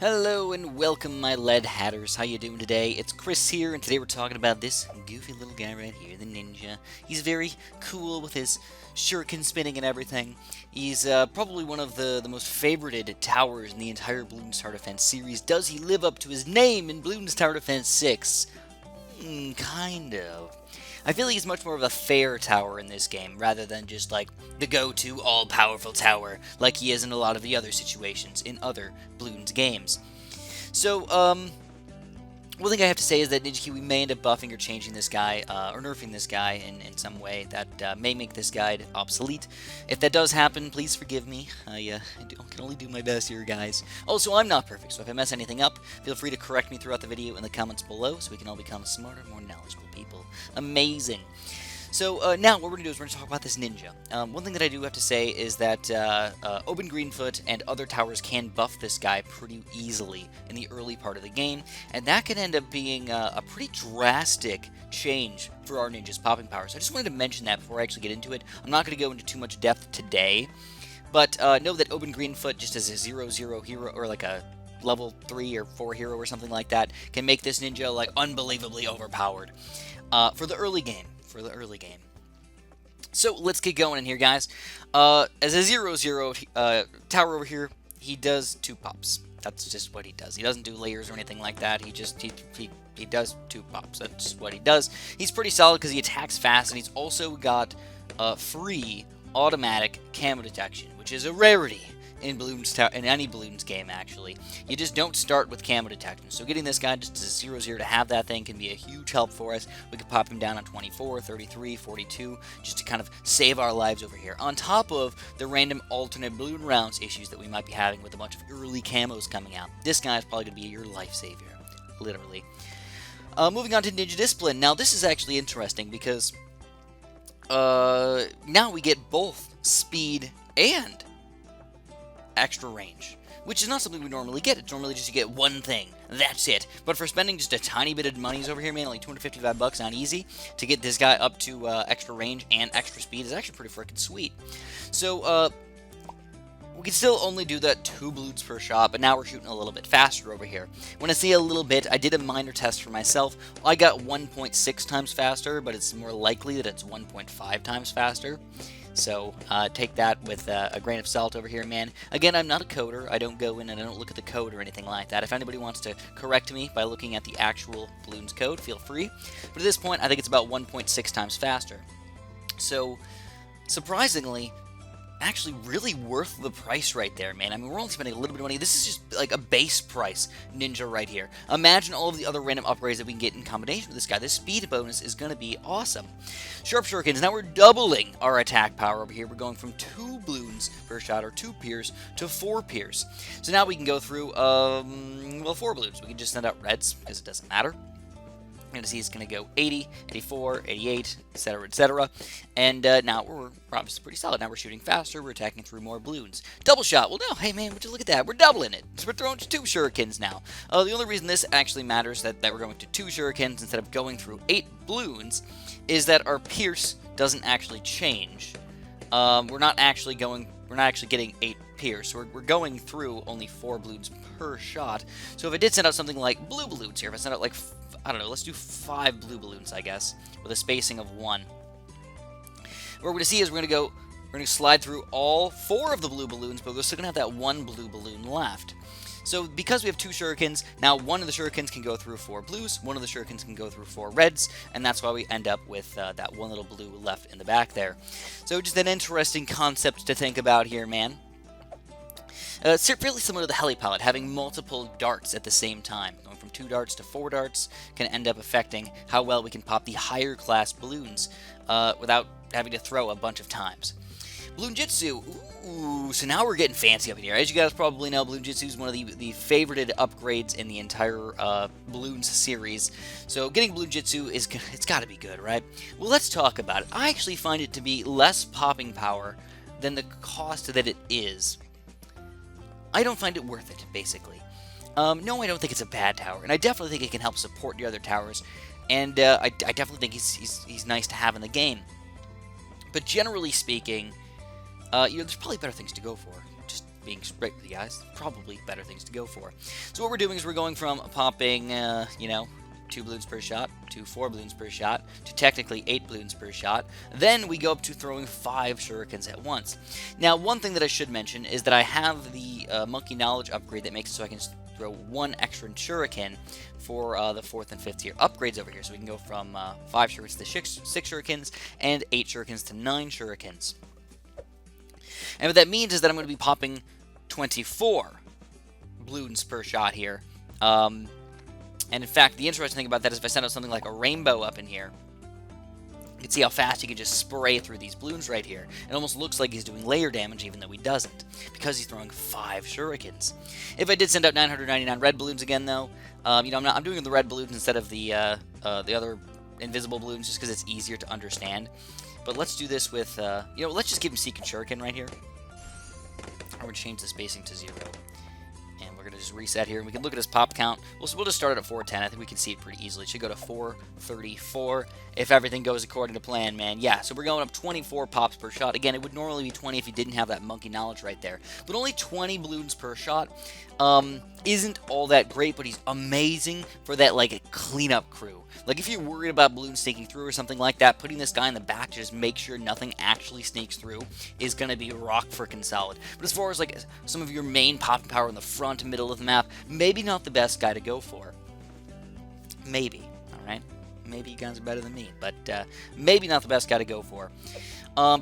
Hello and welcome, my lead hatters. How you doing today? It's Chris here, and today we're talking about this goofy little guy right here, the ninja. He's very cool with his shuriken spinning and everything. He's probably one of the most favorited towers in the entire Bloons Tower Defense series. Does he live up to his name in Bloons Tower Defense 6? Kind of. I feel like he's much more of a fair tower in this game, rather than just like the go-to all-powerful tower, like he is in a lot of the other situations in other Bloons games. So, one thing I have to say is that Ninja Kiwi may end up buffing or changing this guy, or nerfing this guy in some way that may make this guide obsolete. If that does happen, please forgive me. I can only do my best here, guys. Also, I'm not perfect, so if I mess anything up, feel free to correct me throughout the video in the comments below, so we can all become smarter, more knowledgeable people. Amazing. So now what we're going to do is we're going to talk about this ninja. One thing that I do have to say is that Open Greenfoot and other towers can buff this guy pretty easily in the early part of the game, and that can end up being a pretty drastic change for our ninja's popping power. So I just wanted to mention that before I actually get into it. I'm not going to go into too much depth today, but know that Open Greenfoot, just as a 0-0 hero, or like a level 3 or 4 hero or something like that, can make this ninja like unbelievably overpowered for the early game. So let's get going in here, guys. As a 0-0 tower over here, he does 2 pops. That's just what he does. He doesn't do layers or anything like that. He does 2 pops. That's just what he does. He's pretty solid because he attacks fast, and he's also got free automatic camo detection, which is a rarity in any Bloons game, actually. You just don't start with camo detection. So getting this guy just as a 0-0 to have that thing can be a huge help for us. We could pop him down on 24, 33, 42, just to kind of save our lives over here. On top of the random alternate balloon rounds issues that we might be having with a bunch of early camos coming out. This guy is probably going to be your life savior, literally. Moving on to Ninja Discipline. Now this is actually interesting because now we get both speed and extra range, which is not something we normally get. It's normally just you get one thing. That's it. But for spending just a tiny bit of monies over here, man, only 255 bucks on easy, to get this guy up to extra range and extra speed is actually pretty freaking sweet. So, we can still only do that 2 balloons per shot, but now we're shooting a little bit faster over here. When I say a little bit, I did a minor test for myself. I got 1.6 times faster, but it's more likely that it's 1.5 times faster. So take that with a grain of salt over here, man. Again, I'm not a coder. I don't go in and I don't look at the code or anything like that. If anybody wants to correct me by looking at the actual Bloons code, feel free. But at this point, I think it's about 1.6 times faster. So, surprisingly, actually really worth the price right there, man. I mean, we're only spending a little bit of money. This is just like a base price ninja right here. Imagine all of the other random upgrades that we can get in combination with this guy. This speed bonus is going to be awesome. Sharp Shurikens. Now we're doubling our attack power over here. We're going from 2 balloons per shot, or 2 pierce, to 4 pierce. So now we can go through, well, 4 balloons. We can just send out reds, because it doesn't matter. You're going to see it's going to go 80, 84, 88, etc., etc. And now we're obviously pretty solid. Now we're shooting faster. We're attacking through more balloons. Double shot. Well, no, hey, man, would you look at that? We're doubling it. So we're throwing 2 shurikens now. The only reason this actually matters, that we're going to 2 shurikens instead of going through 8 balloons, is that our pierce doesn't actually change. We're not actually getting 8 pierce. We're going through only 4 balloons per shot. So if I did send out something like blue balloons here, if I send out like, I don't know, let's do 5 blue balloons, I guess, with a spacing of 1. What we're going to see is we're going to slide through all 4 of the blue balloons, but we're still going to have that 1 blue balloon left. So because we have 2 shurikens, now one of the shurikens can go through 4 blues, one of the shurikens can go through 4 reds, and that's why we end up with that one little blue left in the back there. So just an interesting concept to think about here, man. It's really similar to the heli-pilot, having multiple darts at the same time. Going from 2 darts to 4 darts can end up affecting how well we can pop the higher class balloons without having to throw a bunch of times. Bloonjitsu. Ooh, so now we're getting fancy up in here. As you guys probably know, Bloonjitsu is one of the favorited upgrades in the entire Bloons series. So getting Bloonjitsu it's got to be good, right? Well, let's talk about it. I actually find it to be less popping power than the cost that it is. I don't find it worth it, basically. No, I don't think it's a bad tower, and I definitely think it can help support the other towers, and I definitely think he's nice to have in the game. But generally speaking, there's probably better things to go for. Just being straight with you guys, probably better things to go for. So what we're doing is we're going from popping, 2 balloons per shot to 4 balloons per shot to technically 8 balloons per shot. Then we go up to throwing 5 shurikens at once. Now, one thing that I should mention is that I have the Monkey Knowledge upgrade that makes it so I can throw 1 extra shuriken for the 4th and 5th tier upgrades over here. So we can go from 5 shurikens to 6 shurikens and 8 shurikens to 9 shurikens. And what that means is that I'm going to be popping 24 balloons per shot here. And in fact, the interesting thing about that is if I send out something like a rainbow up in here, you can see how fast he can just spray through these balloons right here. It almost looks like he's doing layer damage even though he doesn't, because he's throwing 5 shurikens. If I did send out 999 red balloons again though, I'm doing the red balloons instead of the other invisible balloons just because it's easier to understand. But let's do this with, let's just give him Seek and Shuriken right here. I'm going to change the spacing to 0. And we're going to just reset here, and we can look at his pop count. We'll just start it at 410. I think we can see it pretty easily. It should go to 434 if everything goes according to plan, man. Yeah, so we're going up 24 pops per shot. Again, it would normally be 20 if you didn't have that monkey knowledge right there. But only 20 balloons per shot isn't all that great, but he's amazing for that, like, cleanup crew. Like, if you're worried about balloons sneaking through or something like that, putting this guy in the back to just make sure nothing actually sneaks through is going to be rock freaking solid. But as far as, like, some of your main popping power in the front and middle of the map, maybe not the best guy to go for. Maybe, alright? Maybe you guys are better than me, but maybe not the best guy to go for.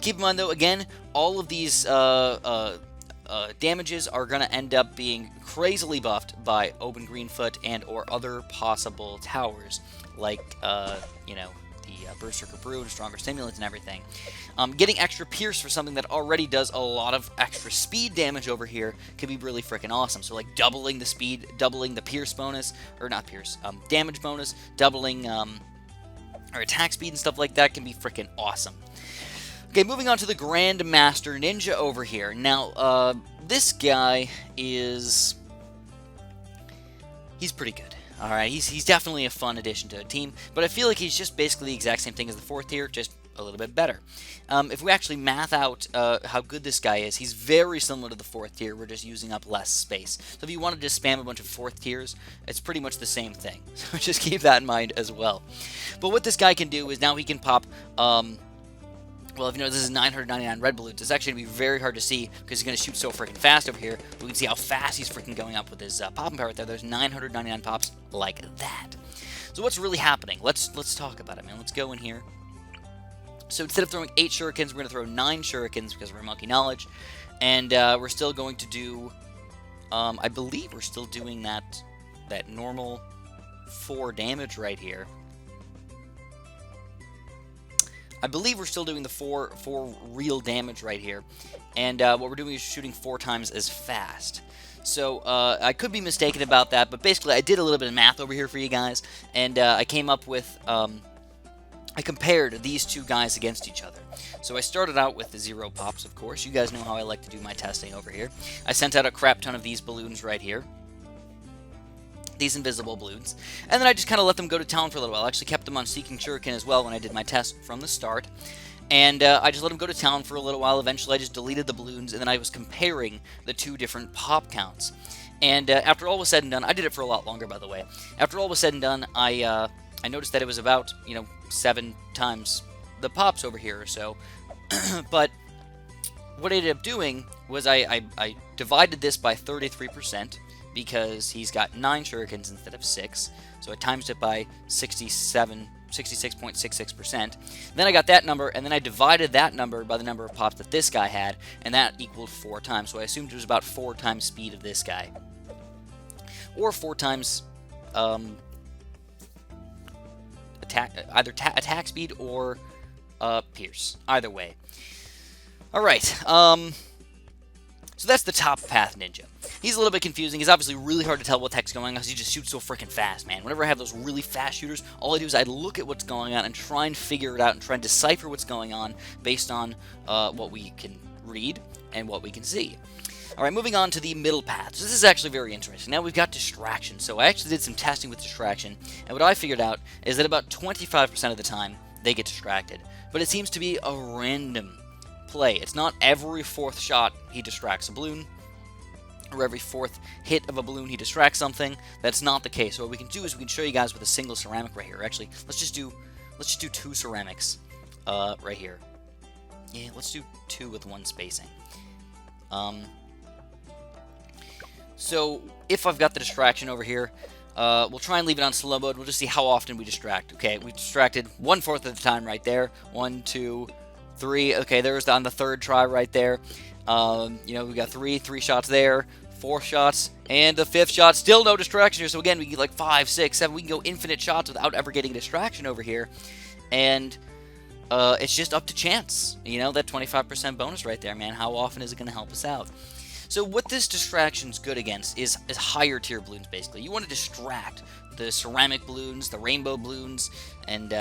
Keep in mind, though, again, all of these damages are going to end up being crazily buffed by Open Greenfoot and or other possible towers, like, the Berserker Brew and Stronger Stimulants and everything. Getting extra Pierce for something that already does a lot of extra speed damage over here could be really freaking awesome. So, like, doubling the speed, doubling the Pierce bonus, or not Pierce, damage bonus, doubling our attack speed and stuff like that can be freaking awesome. Okay, moving on to the Grandmaster Ninja over here. Now, this guy is... he's pretty good. Alright, he's definitely a fun addition to a team, but I feel like he's just basically the exact same thing as the 4th tier, just a little bit better. If we actually math out how good this guy is, he's very similar to the 4th tier, we're just using up less space. So if you want to just spam a bunch of 4th tiers, it's pretty much the same thing. So just keep that in mind as well. But what this guy can do is now he can pop... well, if you know this is 999 red balloons, it's actually going to be very hard to see because he's going to shoot so freaking fast over here. We can see how fast he's freaking going up with his popping power right there. There's 999 pops like that. So what's really happening? Let's talk about it, man. Let's go in here. So instead of throwing 8 shurikens, we're going to throw 9 shurikens because of our monkey knowledge. And we're still going to do... I believe we're still doing that normal 4 damage right here. I believe we're still doing the 4 real damage right here, and what we're doing is shooting 4 times as fast. So I could be mistaken about that, but basically I did a little bit of math over here for you guys, and I came up with, I compared these 2 guys against each other. So I started out with the 0 pops, of course. You guys know how I like to do my testing over here. I sent out a crap ton of these balloons right here. These invisible balloons, and then I just kind of let them go to town for a little while. I actually kept them on Seeking Shuriken as well when I did my test from the start, and I just let them go to town for a little while. Eventually I just deleted the balloons, and then I was comparing the 2 different pop counts. And after all was said and done, I did it for a lot longer, by the way. After all was said and done, I noticed that it was about, 7 times the pops over here or so. But what I ended up doing was I divided this by 33%, because he's got 9 shurikens instead of 6, so I times it by 66.66%. Then I got that number, and then I divided that number by the number of pops that this guy had, and that equaled 4 times, so I assumed it was about 4 times speed of this guy. Or 4 times attack speed or pierce, either way. Alright, so that's the top path ninja. He's a little bit confusing. He's obviously really hard to tell what the heck's going on because he just shoots so freaking fast, man. Whenever I have those really fast shooters, all I do is I look at what's going on and try and figure it out and try and decipher what's going on based on what we can read and what we can see. Alright, moving on to the middle path. So this is actually very interesting. Now we've got distraction. So I actually did some testing with distraction, and what I figured out is that about 25% of the time they get distracted. But it seems to be a random play. It's not every 4th shot he distracts a balloon. or every 4th hit of a balloon he distracts something. That's not the case. So what we can do is we can show you guys with a single ceramic right here. Actually, let's just do 2 ceramics right here. Yeah, let's do 2 with 1 spacing. So if I've got the distraction over here, we'll try and leave it on slow mode. We'll just see how often we distract. Okay, we distracted 1/4 of the time right there. 1, 2, 3. Okay, there's on the 3rd try right there. You know, we got 3 shots there, 4 shots, and the 5th shot, still no distraction here. So again, we get like 5, 6, 7. We can go infinite shots without ever getting a distraction over here. And it's just up to chance. You know, that 25% bonus right there, man. How often is it going to help us out? So what this distraction's good against is higher tier balloons, basically. You want to distract the ceramic balloons, the rainbow balloons, and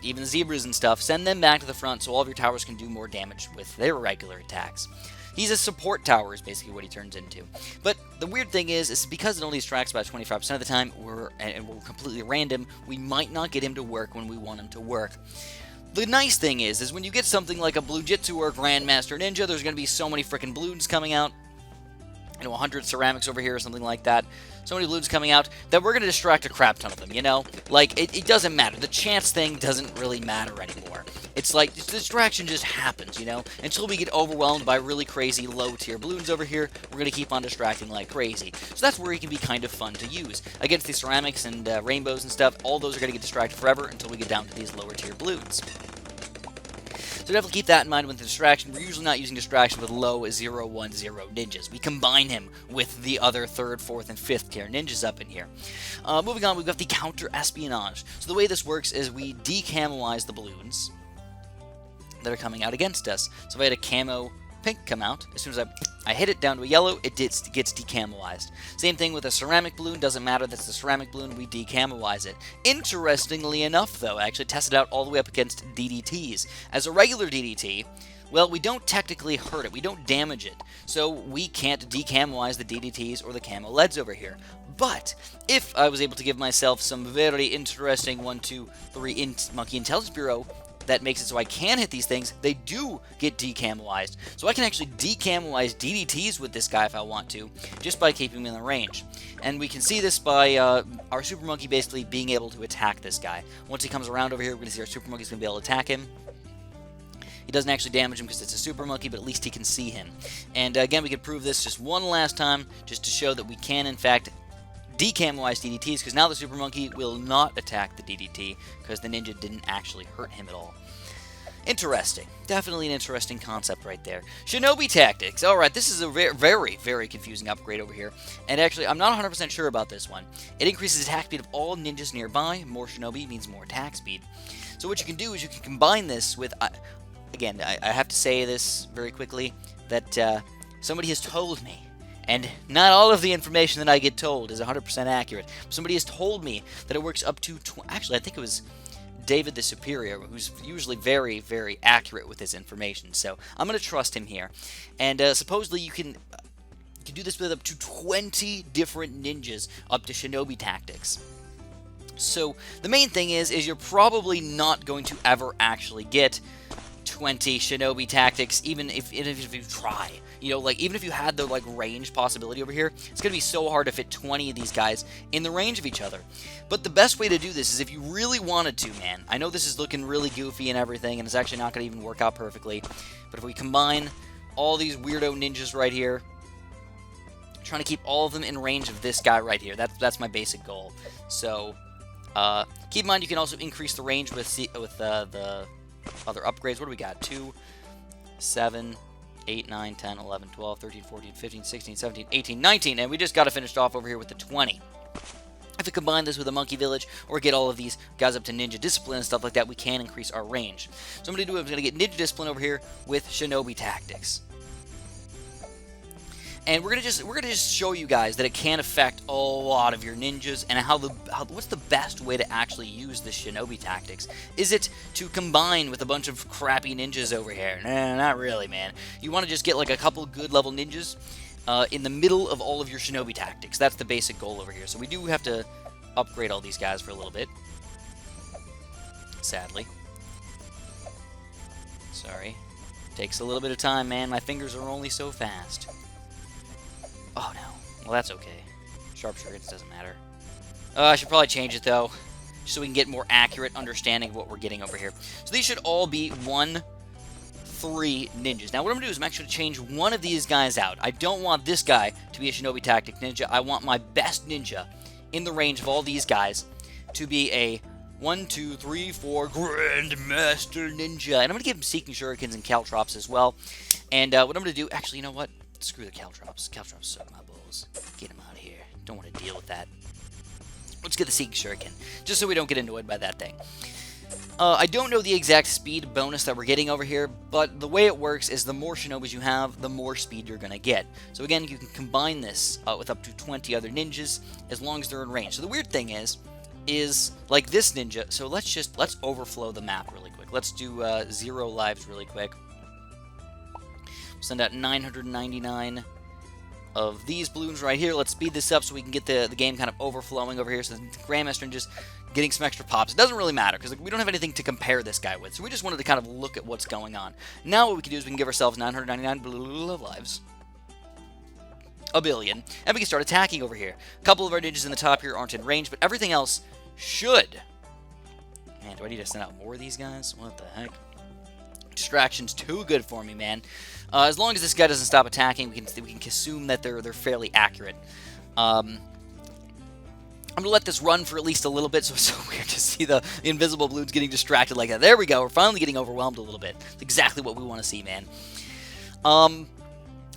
even the zebras and stuff. Send them back to the front so all of your towers can do more damage with their regular attacks. He's a support tower is basically what he turns into. But the weird thing is because it only distracts about 25% of the time, and we're completely random, we might not get him to work when we want him to work. The nice thing is when you get something like a Bloonjitsu or a Grandmaster Ninja, there's going to be so many freaking balloons coming out. You know, 100 ceramics over here or something like that. So many balloons coming out that we're going to distract a crap ton of them, you know? Like, it doesn't matter. The chance thing doesn't really matter anymore. It's like, the distraction just happens, you know? Until we get overwhelmed by really crazy low-tier balloons over here, we're going to keep on distracting like crazy. So that's where he can be kind of fun to use. Against the ceramics and rainbows and stuff, all those are going to get distracted forever until we get down to these lower-tier balloons. So definitely keep that in mind with the distraction. We're usually not using distraction with low 0, 1, 0 ninjas. We combine him with the other 3rd, 4th, and 5th tier ninjas up in here. Moving on, we've got the Counter-Espionage. So the way this works is we decamelize the balloons that are coming out against us. So if I had a camo pink come out, as soon as I hit it down to a yellow, it gets decamelized. Same thing with a ceramic balloon. Doesn't matter, that's the ceramic balloon, we decamelize it. Interestingly enough, though, I actually tested out all the way up against DDTs. As a regular DDT, well, we don't technically hurt it, we don't damage it, so we can't decamelize the DDTs or the camo leads over here. But if I was able to give myself some very interesting 1, 2, 3 Monkey Intelligence Bureau that makes it so I can hit these things, they do get decamelized. So I can actually decamelize DDTs with this guy if I want to, just by keeping him in the range. And we can see this by our Super Monkey basically being able to attack this guy. Once he comes around over here, we're going to see our Super Monkey's going to be able to attack him. He doesn't actually damage him because it's a Super Monkey, but at least he can see him. And again, we could prove this just one last time, just to show that we can, in fact, decamelize DDTs, because now the Super Monkey will not attack the DDT, because the ninja didn't actually hurt him at all. Interesting. Definitely an interesting concept right there. Shinobi Tactics. Alright, this is a very, very confusing upgrade over here. And actually, I'm not 100% sure about this one. It increases attack speed of all ninjas nearby. More Shinobi means more attack speed. So what you can do is you can combine this with... again, I have to say this very quickly, that somebody has told me, and not all of the information that I get told is 100% accurate. Somebody has told me that it works up to... Actually, I think it was David the Superior, who's usually very, very accurate with his information. So I'm going to trust him here. And supposedly you can do this with up to 20 different ninjas up to Shinobi Tactics. So the main thing is you're probably not going to ever actually get 20 Shinobi Tactics, even if you try. You know, like, even if you had the, like, range possibility over here, it's going to be so hard to fit 20 of these guys in the range of each other. But the best way to do this is if you really wanted to, man. I know this is looking really goofy and everything, and it's actually not going to even work out perfectly. But if we combine all these weirdo ninjas right here, trying to keep all of them in range of this guy right here. That's my basic goal. So, keep in mind you can also increase the range with the other upgrades. What do we got? 2, 7... 8, 9, 10, 11, 12, 13, 14, 15, 16, 17, 18, 19, and we just got to finish off over here with the 20. If we combine this with a Monkey Village, or get all of these guys up to Ninja Discipline and stuff like that, we can increase our range. So I'm going to get Ninja Discipline over here with Shinobi Tactics. And we're gonna just show you guys that it can affect a lot of your ninjas, and what's the best way to actually use this Shinobi Tactics. Is it to combine with a bunch of crappy ninjas over here? Nah, not really, man. You want to just get like a couple good level ninjas in the middle of all of your Shinobi Tactics. That's the basic goal over here. So we do have to upgrade all these guys for a little bit. Sadly. Sorry. Takes a little bit of time, man. My fingers are only so fast. Oh, no. Well, that's okay. Sharp Shurikens doesn't matter. I should probably change it, though, just so we can get more accurate understanding of what we're getting over here. So these should all be 1-3 ninjas. Now, what I'm going to do is I'm actually going to change one of these guys out. I don't want this guy to be a Shinobi Tactics ninja. I want my best ninja in the range of all these guys to be a 1, 2, 3, 4 Grandmaster Ninja. And I'm going to give him Seeking Shurikens and Caltrops as well. And what I'm going to do, actually, you know what? Screw the Caltrops. Caltrops suck my balls. Get him out of here. Don't want to deal with that. Let's get the Seeking Shuriken, just so we don't get annoyed by that thing. I don't know the exact speed bonus that we're getting over here, but the way it works is the more Shinobis you have, the more speed you're going to get. So again, you can combine this with up to 20 other ninjas, as long as they're in range. So the weird thing is like this ninja, so let's overflow the map really quick. Let's do 0 lives really quick. Send out 999 of these balloons right here. Let's speed this up so we can get the game kind of overflowing over here. So the Grandmaster Ninja's getting some extra pops. It doesn't really matter because we don't have anything to compare this guy with. So we just wanted to kind of look at what's going on. Now what we can do is we can give ourselves 999 lives. A billion. And we can start attacking over here. A couple of our ninjas in the top here aren't in range, but everything else should. Man, do I need to send out more of these guys? What the heck? Distraction's too good for me, man. As long as this guy doesn't stop attacking, we can assume that they're fairly accurate. I'm gonna let this run for at least a little bit, so it's so weird to see the invisible balloons getting distracted like that. There we go. We're finally getting overwhelmed a little bit. It's exactly what we want to see, man.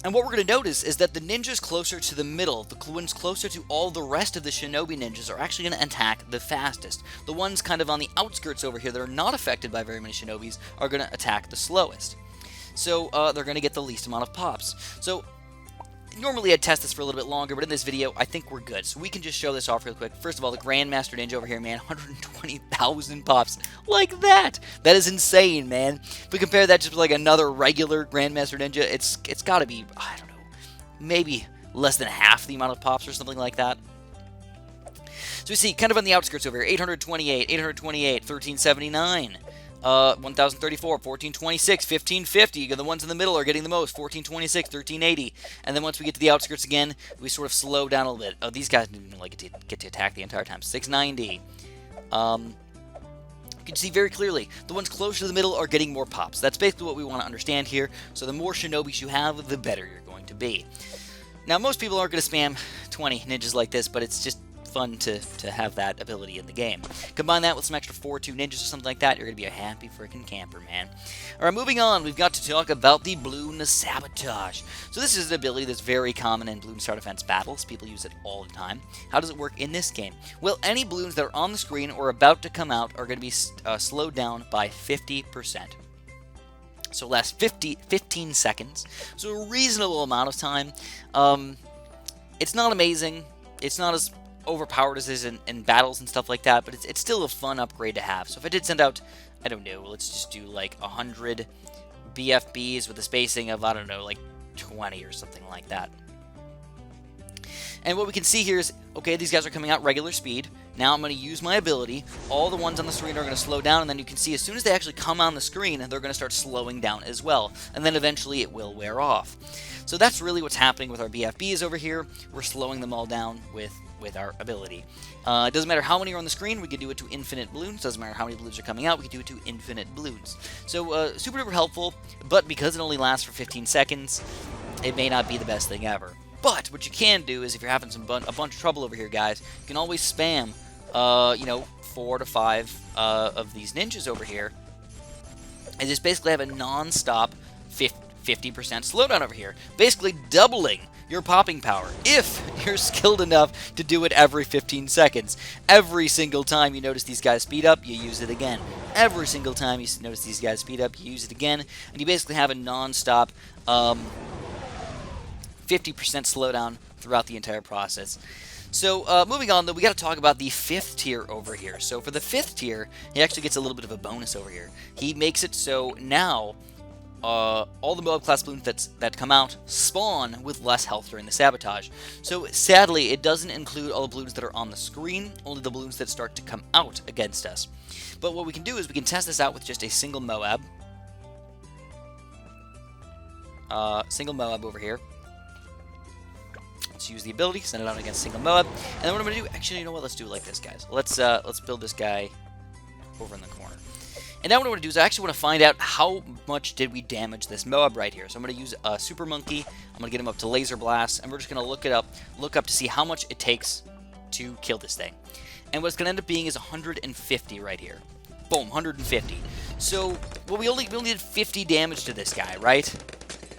And what we're going to notice is that the ninjas closer to the middle, the ones closer to all the rest of the Shinobi ninjas, are actually going to attack the fastest. The ones kind of on the outskirts over here that are not affected by very many Shinobis are going to attack the slowest. So they're going to get the least amount of pops. So normally I'd test this for a little bit longer, but in this video, I think we're good. So we can just show this off real quick. First of all, the Grandmaster Ninja over here, man, 120,000 pops. Like that! That is insane, man. If we compare that just with like another regular Grandmaster Ninja, it's got to be, I don't know, maybe less than half the amount of pops or something like that. So we see, kind of on the outskirts over here, 828, 1379. 1034, 1426, 1550. The ones in the middle are getting the most. 1426, 1380. And then once we get to the outskirts again, we sort of slow down a little bit. Oh, these guys didn't even like get to attack the entire time. 690. You can see very clearly, the ones closer to the middle are getting more pops. That's basically what we want to understand here. So the more Shinobis you have, the better you're going to be. Now, most people aren't going to spam 20 ninjas like this, but it's just fun to have that ability in the game. Combine that with some extra 4-2 ninjas or something like that, you're going to be a happy freaking camper, man. Alright, moving on, we've got to talk about the Bloon Sabotage. So this is an ability that's very common in Bloons Tower Defense battles. People use it all the time. How does it work in this game? Well, any balloons that are on the screen or about to come out are going to be slowed down by 50%. So last 15 seconds. So a reasonable amount of time. It's not amazing. It's not as overpowered as it is in battles and stuff like that, but it's still a fun upgrade to have. So if I did send out, I don't know, let's just do like 100 BFBs with a spacing of, I don't know, like 20 or something like that. And what we can see here is, okay, these guys are coming out regular speed. Now I'm going to use my ability. All the ones on the screen are going to slow down, and then you can see as soon as they actually come on the screen, they're going to start slowing down as well. And then eventually it will wear off. So that's really what's happening with our BFBs over here. We're slowing them all down with our ability. It doesn't matter how many are on the screen, we can do it to infinite balloons. Doesn't matter how many balloons are coming out, we can do it to infinite balloons. So super duper helpful, but because it only lasts for 15 seconds, it may not be the best thing ever. But what you can do is, if you're having a bunch of trouble over here, guys, you can always spam, 4 to 5 of these ninjas over here, and just basically have a non-stop 50% slowdown over here, basically doubling your popping power, if you're skilled enough to do it every 15 seconds. Every single time you notice these guys speed up, you use it again. Every single time you notice these guys speed up, you use it again, and you basically have a non-stop 50% slowdown throughout the entire process. So, moving on, though, we got to talk about the 5th tier over here. So, for the 5th tier, he actually gets a little bit of a bonus over here. He makes it so now all the Moab class balloons that come out spawn with less health during the sabotage. So sadly, it doesn't include all the balloons that are on the screen, only the balloons that start to come out against us. But what we can do is we can test this out with just a single Moab. Single Moab over here. Let's use the ability, send it out against single Moab. And then what I'm going to do, actually, you know what? Let's do it like this, guys. Let's build this guy over in the corner. And now what I want to do is I actually want to find out how much did we damage this Moab right here. So I'm going to use a Super Monkey. I'm going to get him up to Laser Blast, and we're just going to look up to see how much it takes to kill this thing. And what it's going to end up being is 150 right here. Boom, 150. So, well, we only did 50 damage to this guy, right?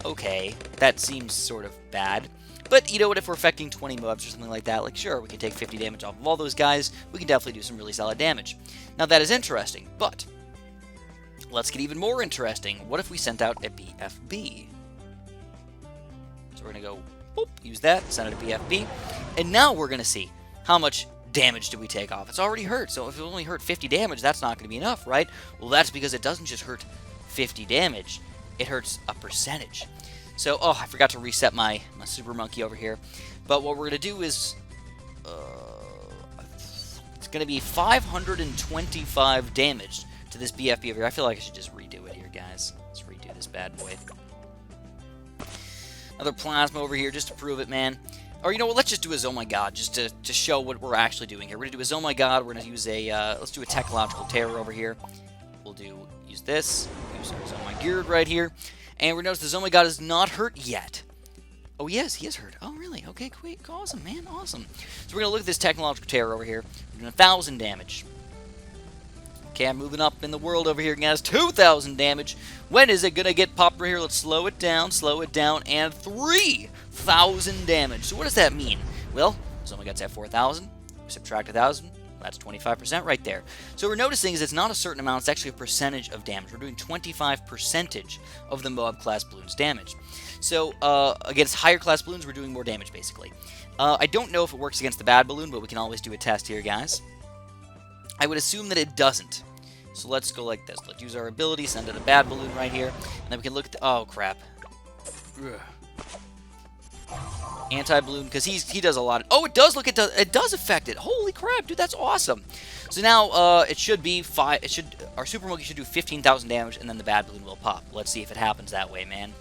Okay, that seems sort of bad. But, you know what, if we're affecting 20 Moabs or something like that, like, sure, we can take 50 damage off of all those guys. We can definitely do some really solid damage. Now, that is interesting, but let's get even more interesting. What if we sent out a BFB? So we're going to go, boop, use that, send it a BFB. And now we're going to see how much damage do we take off. It's already hurt, so if it only hurt 50 damage, that's not going to be enough, right? Well, that's because it doesn't just hurt 50 damage. It hurts a percentage. So, oh, I forgot to reset my Super Monkey over here. But what we're going to do is, it's going to be 525 damage to this BFB over here. I feel like I should just redo it here, guys. Let's redo this bad boy. Another plasma over here just to prove it, man. Or, you know what, let's just do a Oh My God, just to show what we're actually doing here. We're going to do a Oh My God. We're going to use a, let's do a Technological Terror over here. We'll use this, use our Oh My Geared right here. And we notice the Oh My God is not hurt yet. Oh, yes, he is hurt. Oh, really? Okay, quick. Awesome, man. Awesome. So we're going to look at this Technological Terror over here. We're doing 1,000 damage. Okay, I'm moving up in the world over here, guys. 2,000 damage. When is it going to get popped right here? Let's slow it down, and 3,000 damage. So what does that mean? Well, Oh My God's at 4,000. We subtract 1,000. That's 25% right there. So what we're noticing is it's not a certain amount, it's actually a percentage of damage. We're doing 25% of the Moab class Bloons damage. So against higher class Bloons, we're doing more damage basically. I don't know if it works against the bad balloon, but we can always do a test here, guys. I would assume that it doesn't. So let's go like this. Let's use our ability, send in a bad balloon right here, and then we can look at the, oh crap. Anti-balloon, because he does a lot of, oh, it does, look, it does affect it. Holy crap, dude, that's awesome. So now it should be our Super Monkey should do 15,000 damage, and then the bad balloon will pop. Let's see if it happens that way, man.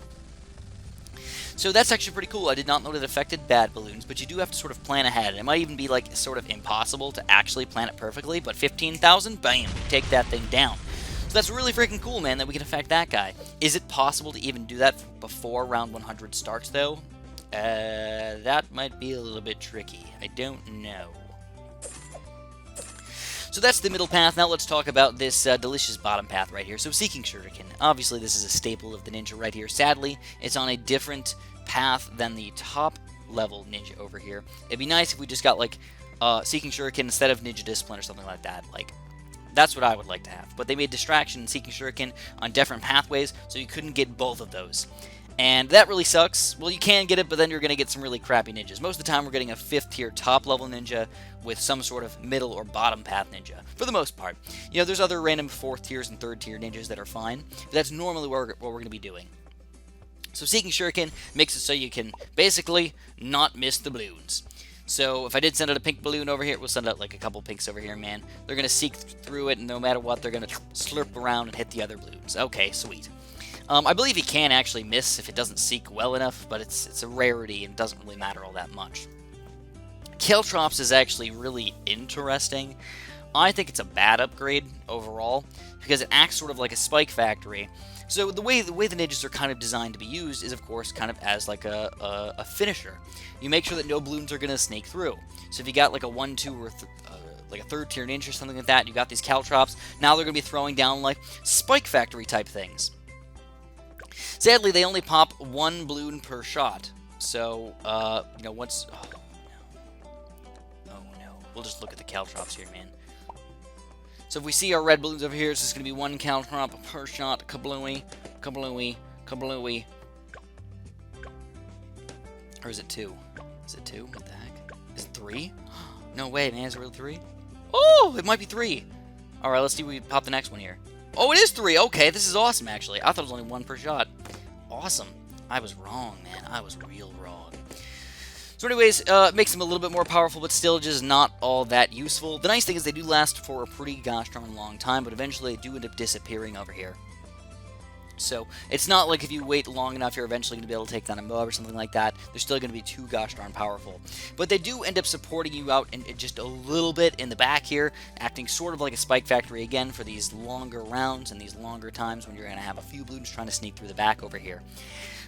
So that's actually pretty cool. I did not know that it affected bad balloons, but you do have to sort of plan ahead. It might even be like sort of impossible to actually plan it perfectly, but 15,000, bam, we take that thing down. So that's really freaking cool, man, that we can affect that guy. Is it possible to even do that before round 100 starts, though? That might be a little bit tricky. I don't know. So that's the middle path. Now let's talk about this delicious bottom path right here. So Seeking Shuriken. Obviously, this is a staple of the ninja right here. Sadly, it's on a different path than the top level ninja over here. It'd be nice if we just got like Seeking Shuriken instead of Ninja Discipline or something like that. Like, that's what I would like to have. But they made Distraction and Seeking Shuriken on different pathways, so you couldn't get both of those. And that really sucks. Well, you can get it, but then you're going to get some really crappy ninjas. Most of the time, we're getting a 5th tier top level ninja with some sort of middle or bottom path ninja, for the most part. You know, there's other random 4th tiers and 3rd tier ninjas that are fine, but that's normally what we're going to be doing. So Seeking Shuriken makes it so you can basically not miss the balloons. So if I did send out a pink balloon over here, we'll send out like a couple pinks over here, man. They're going to seek through it, and no matter what, they're going to slurp around and hit the other balloons. Okay, sweet. I believe he can actually miss if it doesn't seek well enough, but it's a rarity and doesn't really matter all that much. Caltrops is actually really interesting. I think it's a bad upgrade overall, because it acts sort of like a spike factory. So the way the ninjas are kind of designed to be used is, of course, kind of as like a finisher. You make sure that no balloons are going to snake through. So if you got like a 1, 2, or like a 3rd tier ninja or something like that, you got these Caltrops, now they're going to be throwing down like spike factory type things. Sadly, they only pop 1 balloon per shot. So, you know, once... Oh, no. Oh, no. We'll just look at the Caltrops here, man. So if we see our red balloons over here, it's just going to be 1 Caltrop per shot. Kablooey, kablooey, kablooey. Or is it 2? Is it 2? What the heck? Is it 3? No way, man. Is it really 3? Oh, it might be 3. Alright, let's see if we pop the next one here. Oh, it is 3. Okay, this is awesome, actually. I thought it was only 1 per shot. Awesome. I was wrong, man. I was real wrong. So anyways, it makes them a little bit more powerful, but still just not all that useful. The nice thing is they do last for a pretty gosh darn long time, but eventually they do end up disappearing over here. So it's not like if you wait long enough, you're eventually going to be able to take down a Moab or something like that. They're still going to be too gosh darn powerful. But they do end up supporting you out in just a little bit in the back here, acting sort of like a spike factory again for these longer rounds and these longer times when you're going to have a few Bloons trying to sneak through the back over here.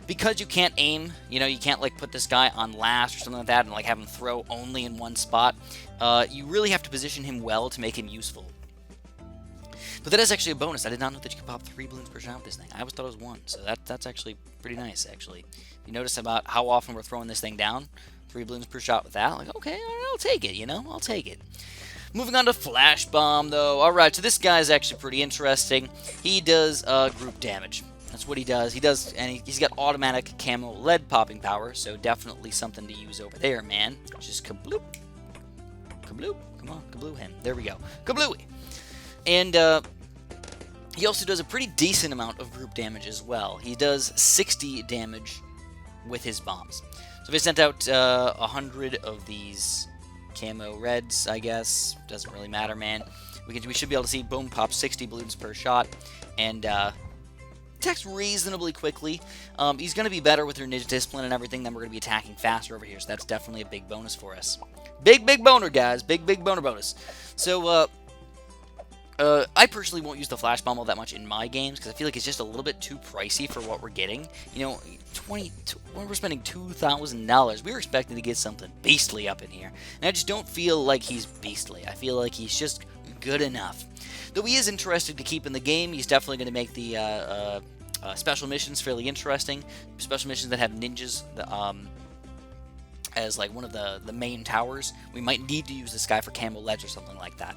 Because you can't aim, you know, you can't like put this guy on last or something like that and like have him throw only in one spot. You really have to position him well to make him useful. But that is actually a bonus. I did not know that you could pop 3 Bloons per shot with this thing. I always thought it was 1, so that's actually pretty nice, actually. You notice about how often we're throwing this thing down? 3 Bloons per shot with that? Like, okay, all right, I'll take it, you know? I'll take it. Moving on to Flash Bomb, though. Alright, so this guy is actually pretty interesting. He does group damage. That's what he does. And he's got automatic camo lead popping power, so definitely something to use over there, man. Just kabloop. Kabloop. Come on, kabloo him. There we go. Kablooey. And he also does a pretty decent amount of group damage as well. He does 60 damage with his bombs. So if I sent out 100 of these camo reds, I guess, doesn't really matter, man. We should be able to see boom pop 60 Bloons per shot, and attacks reasonably quickly. He's going to be better with your ninja discipline and everything. Then we're going to be attacking faster over here, so that's definitely a big bonus for us. Big boner, guys. Big boner bonus. So I personally won't use the Flash Bomb all that much in my games because I feel like it's just a little bit too pricey for what we're getting. You know, when we're spending $2,000, we were expecting to get something beastly up in here. And I just don't feel like he's beastly. I feel like he's just good enough. Though he is interesting to keep in the game, he's definitely going to make the special missions fairly interesting. Special missions that have ninjas as like one of the main towers. We might need to use this guy for camo ledge or something like that.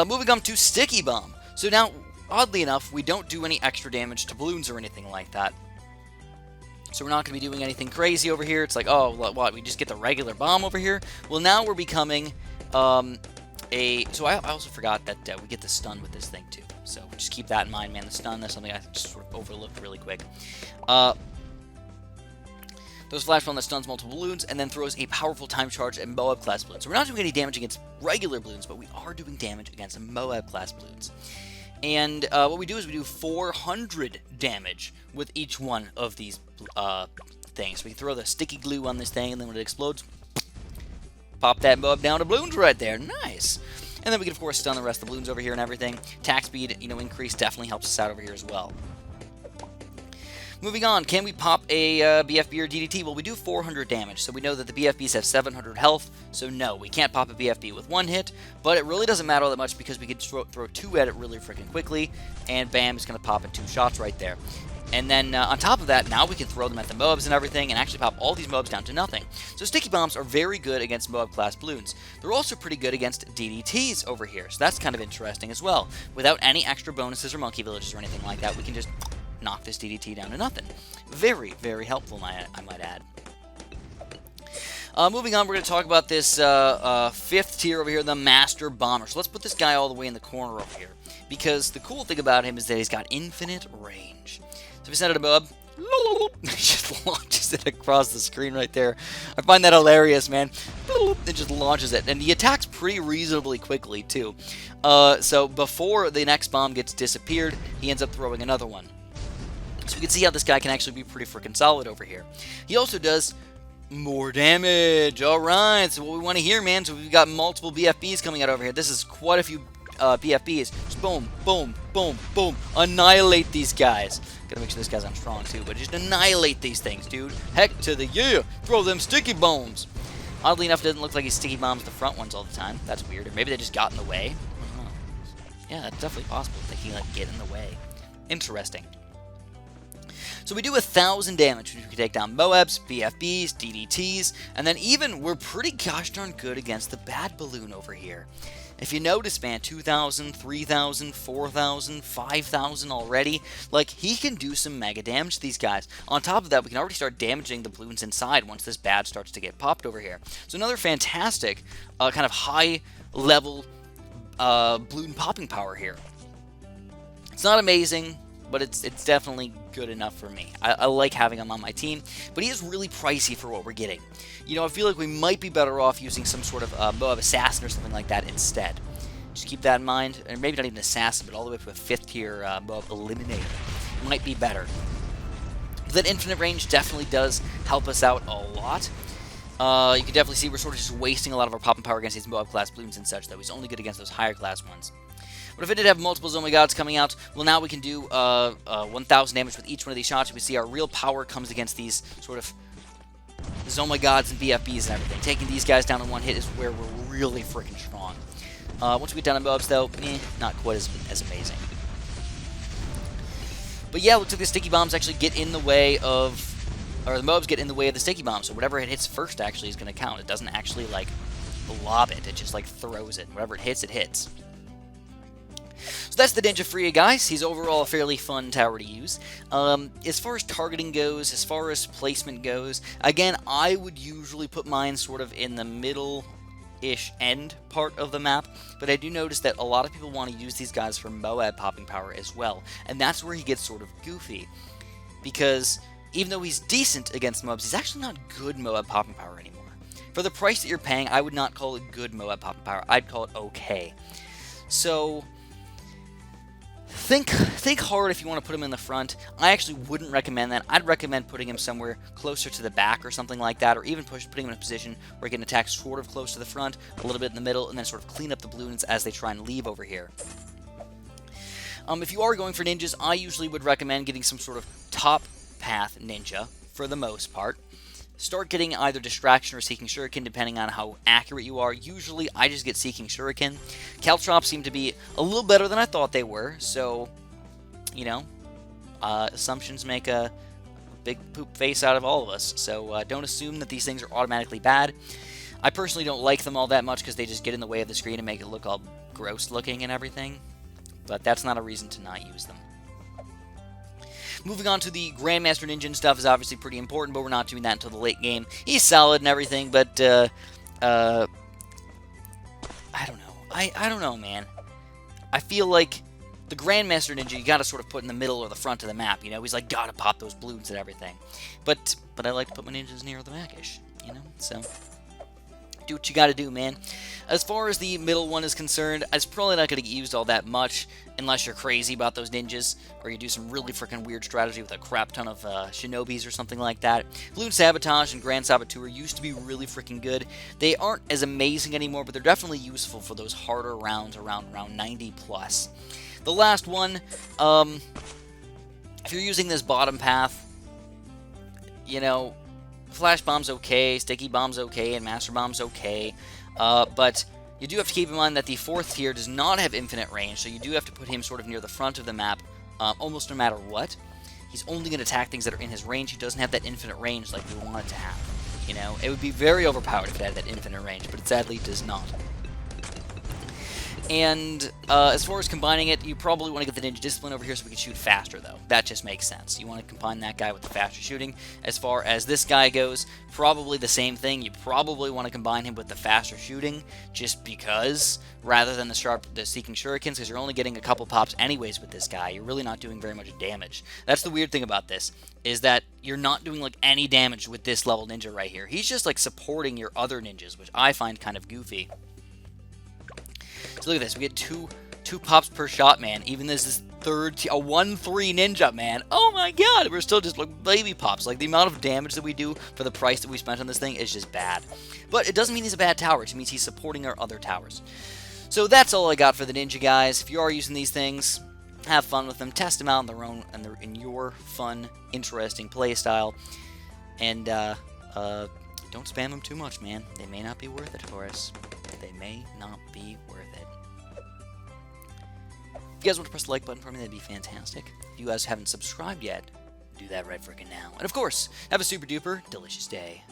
Moving on to Sticky Bomb. So now, oddly enough, we don't do any extra damage to Bloons or anything like that. So we're not going to be doing anything crazy over here. It's like, oh, what, we just get the regular bomb over here? Well, now we're becoming So I also forgot that we get the stun with this thing, too. So just keep that in mind, man. The stun, that's something I just sort of overlooked really quick. Those Flash Bomb that stuns multiple Bloons and then throws a powerful time charge at Moab-class Bloons. So we're not doing any damage against regular Bloons, but we are doing damage against Moab-class Bloons. And what we do is we do 400 damage with each one of these things. We throw the sticky glue on this thing, and then when it explodes, pop that Moab down to Bloons right there. Nice. And then we can, of course, stun the rest of the Bloons over here and everything. Attack speed, increase definitely helps us out over here as well. Moving on, can we pop a BFB or DDT? Well, we do 400 damage, so we know that the BFBs have 700 health, so no, we can't pop a BFB with one hit, but it really doesn't matter all that much because we can throw 2 at it really freaking quickly, and bam, it's going to pop in 2 shots right there. And then on top of that, now we can throw them at the Moabs and everything, and actually pop all these Moabs down to nothing. So Sticky Bombs are very good against Moab-class Bloons. They're also pretty good against DDTs over here, so that's kind of interesting as well. Without any extra bonuses or monkey villages or anything like that, we can just knock this DDT down to nothing. Very, very helpful, I might add. Moving on, we're going to talk about this 5th tier over here, the Master Bomber. So let's put this guy all the way in the corner over here, because the cool thing about him is that he's got infinite range. So if we send it a Moab, he just launches it across the screen right there. I find that hilarious, man. It just launches it, and he attacks pretty reasonably quickly, too. So before the next bomb gets disappeared, he ends up throwing another one. So we can see how this guy can actually be pretty freaking solid over here. He also does more damage. Alright, so what we want to hear, man, so we've got multiple BFBs coming out over here. This is quite a few BFBs. Just boom, boom, boom, boom. Annihilate these guys. Gotta make sure this guy's on strong too, but just annihilate these things, dude. Heck to the yeah! Throw them sticky bombs. Oddly enough, it doesn't look like he sticky bombs the front ones all the time. That's weird. Or maybe they just got in the way. Yeah, that's definitely possible. They can like get in the way. Interesting. So we do 1,000 damage, which we can take down Moabs, BFBs, DDTs, and then even we're pretty gosh darn good against the bad balloon over here. If you notice, man, 2,000, 3,000, 4,000, 5,000 already. Like, he can do some mega damage to these guys. On top of that, we can already start damaging the balloons inside once this bad starts to get popped over here. So another fantastic kind of high-level balloon popping power here. It's not amazing, but it's definitely good enough for me. I like having him on my team, but he is really pricey for what we're getting. You know, I feel like we might be better off using some sort of Moab Assassin or something like that instead. Just keep that in mind, and maybe not even Assassin, but all the way to a 5th tier Moab Eliminator. might be better. That infinite range definitely does help us out a lot. You can definitely see we're sort of just wasting a lot of our popping power against these Moab class Bloons and such, though. He's only good against those higher class ones. But if it did have multiple Zoma Gods coming out, well, now we can do 1,000 damage with each one of these shots. We see our real power comes against these sort of Zoma Gods and BFBs and everything. Taking these guys down in one hit is where we're really freaking strong. Once we get down to Moabs, though, not quite as amazing. But yeah, looks like the sticky bombs actually get in the way of, or the Moabs get in the way of the sticky bomb, so whatever it hits first actually is going to count. It doesn't actually, like, lob it. It just, like, throws it. Whatever it hits, it hits. So that's the Ninja for you guys. He's overall a fairly fun tower to use. As far as targeting goes, as far as placement goes, again, I would usually put mine sort of in the middle-ish end part of the map, but I do notice that a lot of people want to use these guys for Moab popping power as well, and that's where he gets sort of goofy, because even though he's decent against Moabs, he's actually not good Moab popping power anymore. For the price that you're paying, I would not call it good Moab popping power. I'd call it okay. So think hard if you want to put him in the front. I actually wouldn't recommend that. I'd recommend putting him somewhere closer to the back or something like that, or even putting him in a position where he can attack sort of close to the front, a little bit in the middle, and then sort of clean up the Bloons as they try and leave over here. If you are going for ninjas, I usually would recommend getting some sort of top path ninja for the most part. Start getting either Distraction or Seeking Shuriken, depending on how accurate you are. Usually, I just get Seeking Shuriken. Caltrops seem to be a little better than I thought they were, so, you know, assumptions make a big poop face out of all of us, so don't assume that these things are automatically bad. I personally don't like them all that much because they just get in the way of the screen and make it look all gross looking and everything, but that's not a reason to not use them. Moving on to the Grandmaster Ninja and stuff is obviously pretty important, but we're not doing that until the late game. He's solid and everything, but, I don't know. I don't know, man. I feel like the Grandmaster Ninja, you gotta sort of put in the middle or the front of the map, you know? He's like, gotta pop those Bloons and everything. But I like to put my ninjas near the back-ish, you know? So, do what you gotta do, man. As far as the middle one is concerned, it's probably not going to get used all that much unless you're crazy about those ninjas, or you do some really freaking weird strategy with a crap ton of Shinobis or something like that. Bloon Sabotage and Grand Saboteur used to be really freaking good. They aren't as amazing anymore, but they're definitely useful for those harder rounds around 90 plus. The last one, if you're using this bottom path, you know, Flash Bomb's okay, Sticky Bomb's okay, and Master Bomb's okay. But you do have to keep in mind that the fourth tier does not have infinite range, so you do have to put him sort of near the front of the map, almost no matter what. He's only going to attack things that are in his range. He doesn't have that infinite range like we want it to have. You know, it would be very overpowered if it had that infinite range, but it sadly does not. And as far as combining it, you probably want to get the Ninja Discipline over here so we can shoot faster, though. That just makes sense. You want to combine that guy with the faster shooting. As far as this guy goes, probably the same thing. You probably want to combine him with the faster shooting, just because, rather than the Seeking Shurikens, because you're only getting a couple pops anyways with this guy. You're really not doing very much damage. That's the weird thing about this, is that you're not doing like any damage with this level ninja right here. He's just like supporting your other ninjas, which I find kind of goofy. So look at this, we get two pops per shot, man. Even this is a 1-3 ninja, man. Oh my god, we're still just like baby pops. Like the amount of damage that we do for the price that we spent on this thing is just bad. But it doesn't mean he's a bad tower, it just means he's supporting our other towers. So that's all I got for the ninja, guys. If you are using these things, have fun with them, test them out in their own in your fun, interesting play style. And don't spam them too much, man. They may not be worth it for us. They may not be worth it. If you guys want to press the like button for me, that'd be fantastic. If you guys haven't subscribed yet, do that right freaking now. And of course, have a super duper delicious day.